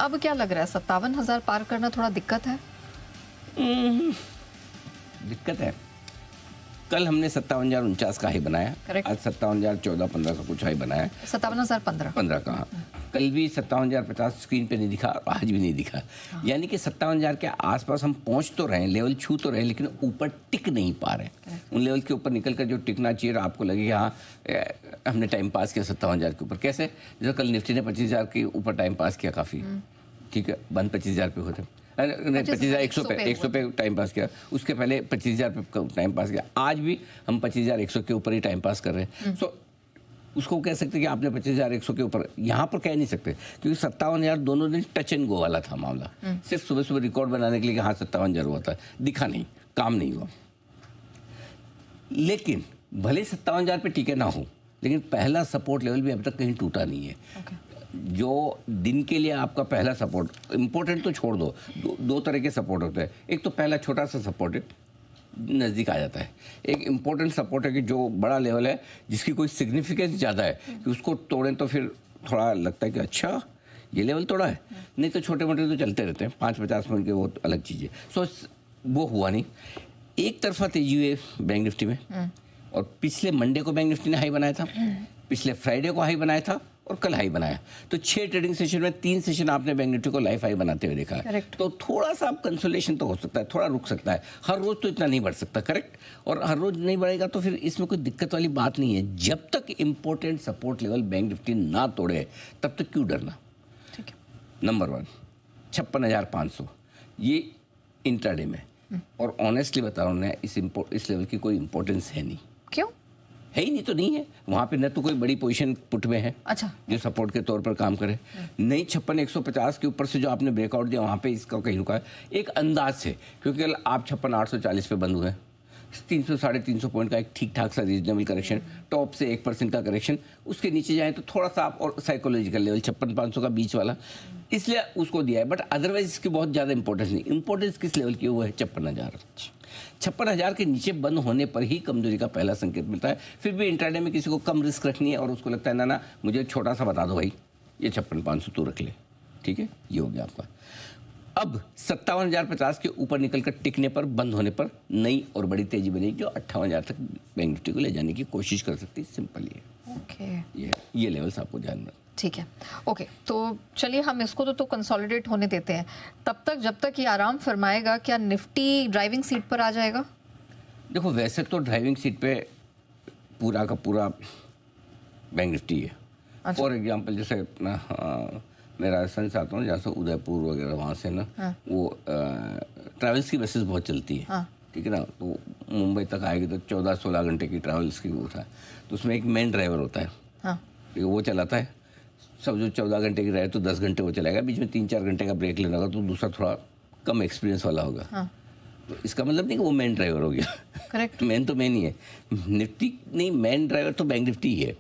अब क्या लग रहा है 57,000 पार करना थोड़ा दिक्कत है? दिक्कत है। कल हमने 57,049 का हाई बनाया, Correct. आज 57,014-15 का कुछ हाई बनाया, 57,015 का। कल भी 57,050 स्क्रीन पे नहीं दिखा, आज भी नहीं दिखा। यानी कि 57,000 के आसपास हम पहुंच तो रहे हैं, लेवल छू तो रहे हैं, लेकिन ऊपर टिक नहीं पा रहे। उन लेवल के ऊपर निकल कर जो टिकना चाहिए, आपको लगे हाँ हमने टाइम पास किया 57,000 के ऊपर। कैसे? जैसे कल निफ्टी ने 25,000 के ऊपर टाइम पास किया काफ़ी, ठीक है, बंद 25,000 पे होते, 25,100 पे टाइम पास किया, उसके पहले 25,000 पे टाइम पास किया, आज भी हम 25,100 के ऊपर ही टाइम पास कर रहे हैं। सो उसको कह सकते कि आपने 25,100 के ऊपर, यहाँ पर कह नहीं सकते क्योंकि 57,000 दोनों दिन टच एंड गो वाला था मामला। सिर्फ सुबह सुबह रिकॉर्ड बनाने के लिए कि हाँ 57,000 हुआ था, दिखा नहीं, काम नहीं हुआ। लेकिन भले 57,000 पे टिके ना हो, लेकिन पहला सपोर्ट लेवल भी अभी तक कहीं टूटा नहीं है। जो दिन के लिए आपका पहला सपोर्ट, इंपॉर्टेंट तो छोड़ दो, दो तरह के सपोर्ट होते हैं। एक तो पहला छोटा सा सपोर्ट है, नज़दीक आ जाता है। एक इम्पोर्टेंट सपोर्ट है कि जो बड़ा लेवल है, जिसकी कोई सिग्निफिकेंस ज़्यादा है, कि उसको तोड़ें तो फिर थोड़ा लगता है कि अच्छा ये लेवल तोड़ा है। नहीं तो छोटे मोटे तो चलते रहते हैं, 5-50 मिनट के, वो अलग चीज़ है। सो वो हुआ नहीं। एक तरफा तेजी हुई बैंक निफ्टी में, और पिछले मंडे को बैंक निफ्टी ने हाई बनाया था, पिछले फ्राइडे को हाई बनाया था, और कल हाई बनाया। तो 6 ट्रेडिंग सेशन में 3 सेशन आपने बैंक निफ्टी को लाइफ हाई बनाते हुए देखा है। तो थोड़ा सा आप कंसोलेशन तो हो सकता है, थोड़ा रुक सकता है। हर रोज तो इतना नहीं बढ़ सकता, करेक्ट। और हर रोज नहीं बढ़ेगा तो फिर इसमें कोई दिक्कत वाली बात नहीं है। जब तक important support level bank Nifty ना तोड़े, तब तक क्यों डरना? ठीक है। नंबर 1 56,500 ये इंट्राडे में, और ऑनेस्टली बता रहा हूँ, इस लेवल की कोई इंपॉर्टेंस है नहीं। क्यों है ही नहीं, तो नहीं है वहाँ पे। न तो कोई बड़ी पोजीशन पुट में है, अच्छा, जो सपोर्ट के तौर पर काम करे, नहीं 56,150 के ऊपर से जो आपने ब्रेकआउट दिया वहाँ पे इसका कहीं रुका है। एक अंदाज से, क्योंकि कल आप 56,840 पे बंद हुए, 300-350 पॉइंट का एक ठीक ठाक सा रीजनेबल करेक्शन, टॉप से 1% का करेक्शन, उसके नीचे जाए तो थोड़ा सा आप, और साइकोलॉजिकल लेवल 56,500 का बीच वाला, इसलिए उसको दिया है। बट अदरवाइज इसकी बहुत ज़्यादा इंपॉर्टेंस नहीं। इंपॉर्टेंस किस लेवल की? वो है 56,000। 56,000 के नीचे बंद होने पर ही कमजोरी का पहला संकेत मिलता है। फिर भी इंट्राडे में किसी को कम रिस्क रखनी है और उसको लगता है ना मुझे छोटा सा बता दो भाई, ये 56,500 तू रख ले, ठीक है, ये हो गया आपका। अब 57,050 के ऊपर निकलकर टिकने पर, बंद होने पर नई और बड़ी तेजी बनेगी जो 58,000 तक बैंक निफ्टी को ले जाने की कोशिश कर सकती है। सिंपल ये ओके, ये लेवल्स आपको ध्यान में। ठीक है, ओके। तो चलिए हम इसको तो कंसोलिडेट होने देते हैं। तब तक, जब तक ये आराम फरमाएगा, क्या निफ्टी ड्राइविंग सीट पर आ जाएगा? देखो वैसे तो ड्राइविंग सीट पे पूरा का पूरा बैंक निफ्टी है। अच्छा। फॉर एग्जांपल जैसे मैं राजस्थान से आता हूँ, जहाँ से उदयपुर वगैरह वहाँ से ना, वो ट्रैवल्स की बसेस बहुत चलती है, ठीक है ना। तो मुंबई तक आएगी तो 14-16 घंटे की ट्रैवल्स की वो था। तो उसमें एक मेन ड्राइवर होता है, ठीक है, वो चलाता है सब। जो 14 घंटे की ड्राइव तो 10 घंटे वो चलाएगा, बीच में 3-4 घंटे का ब्रेक लेना होगा, तो दूसरा थोड़ा कम एक्सपीरियंस वाला होगा। तो इसका मतलब नहीं कि वो मेन ड्राइवर हो गया, करेक्ट। मेन तो मेन ही है, निफ्टी नहीं, मेन ड्राइवर तो बैंक निफ्टी ही है।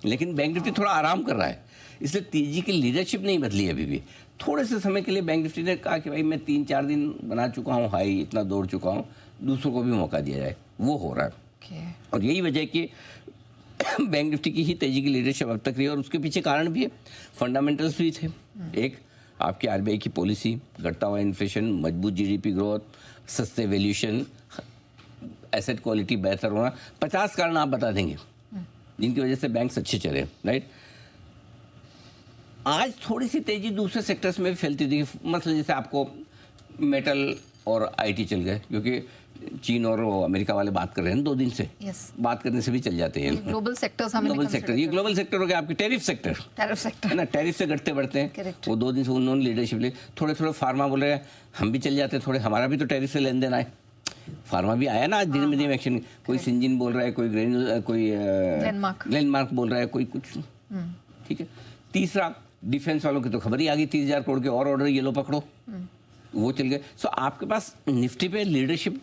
लेकिन बैंक निफ्टी थोड़ा आराम कर रहा है, इसलिए तेजी की लीडरशिप नहीं बदली है अभी भी। थोड़े से समय के लिए बैंक निफ्टी ने कहा कि भाई मैं 3-4 दिन बना चुका हूँ हाई, इतना दौड़ चुका हूँ, दूसरों को भी मौका दिया जाए, वो हो रहा है। और यही वजह कि बैंक निफ्टी की ही तेजी की लीडरशिप अब तक रही है। और उसके पीछे कारण भी है, फंडामेंटल्स भी थे। एक आपकी आरबीआई की पॉलिसी, घटता हुआ इन्फ्लेशन, मजबूत जीडीपी ग्रोथ, सस्ते वैल्यूएशन, एसेट क्वालिटी बेहतर होना, 50 कारण आप बता देंगे जिनकी वजह से बैंक्स अच्छे चले, राइट। आज थोड़ी सी तेजी दूसरे सेक्टर्स में भी फैलती थी, मतलब जैसे आपको मेटल और आईटी चल गए, क्योंकि चीन और अमेरिका वाले बात कर रहे हैं 2 दिन से, बात करने से भी चल जाते हैं। ग्लोबल सेक्टर्स, ग्लोबल सेक्टर, ये ग्लोबल सेक्टर हो गया आपके टैरिफ सेक्टर है ना, टैरिफ से घटते बढ़ते हैं। वो 2 दिन से उन्होंने लीडरशिप ली। थोड़े फार्मा बोल रहे हैं हम भी चल जाते हैं, थोड़े हमारा भी तो टैरिफ से लेन देन आए, फार्मा भी आया ना आज दिन में दिन एक्शन। कोई सिंजिन बोल रहा है, कोई कोई ग्लेनमार्क बोल रहा है, कोई कुछ, ठीक है। तीसरा डिफेंस वालों की तो खबर ही आ गई, 30,000 करोड़ के और ऑर्डर, ये लो पकड़ो, वो चल गए। सो आपके पास निफ्टी पे लीडरशिप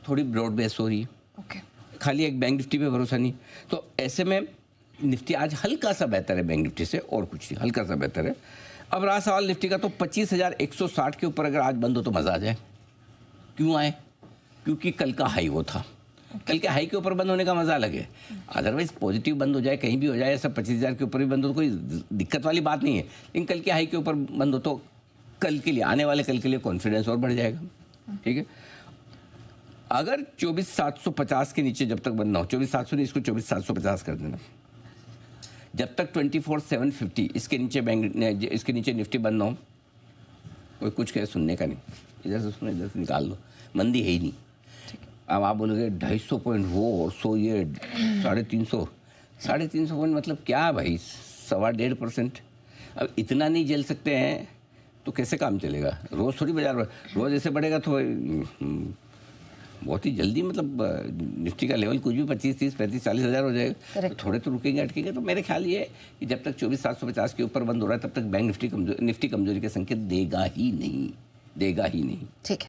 थोड़ी ब्रॉड बेस हो रही है, खाली एक बैंक निफ्टी पे भरोसा नहीं। तो ऐसे में निफ्टी आज हल्का सा बेहतर है बैंक निफ्टी से, और कुछ नहीं, हल्का सा बेहतर है। अब रहा सवाल निफ्टी का, तो 25,160 के ऊपर अगर आज बंद हो तो मजा आ जाए। क्यों आए? क्योंकि कल का हाई वो था। कल के हाई के ऊपर बंद होने का मजा अलग है। अदरवाइज पॉजिटिव बंद हो जाए, कहीं भी हो जाए, ऐसा 25,000 के ऊपर भी बंद हो तो कोई दिक्कत वाली बात नहीं है। लेकिन कल के हाई के ऊपर बंद हो तो कल के लिए, आने वाले कल के लिए कॉन्फिडेंस और बढ़ जाएगा। ठीक है, अगर 24,750 के नीचे जब तक बंद ना हो, 24,700 नहीं, इसको 24,750 कर देना। जब तक 24,750 इसके नीचे बैंक, इसके नीचे निफ्टी बंद ना हो, कोई कुछ कहे सुनने का नहीं, इधर से सुनो, इधर से निकाल लो, मंदी है ही नहीं। अब आप बोलोगे 250 पॉइंट हो और 100 ये 350 पॉइंट मतलब क्या भाई, 1.25%। अब इतना नहीं झेल सकते हैं तो कैसे काम चलेगा? रोज़ थोड़ी बाजार, रोज़ ऐसे बढ़ेगा तो बहुत ही जल्दी मतलब निफ्टी का लेवल कुछ भी 25, 30, 35, 40 हज़ार हो जाएगा। तो थोड़े तो रुकेंगे, अटकेंगे। तो मेरे ख्याल ये है कि जब तक 24,750 के ऊपर बंद हो रहा है तब तक बैंक निफ्टी कमजोरी के संकेत देगा ही नहीं। ठीक है।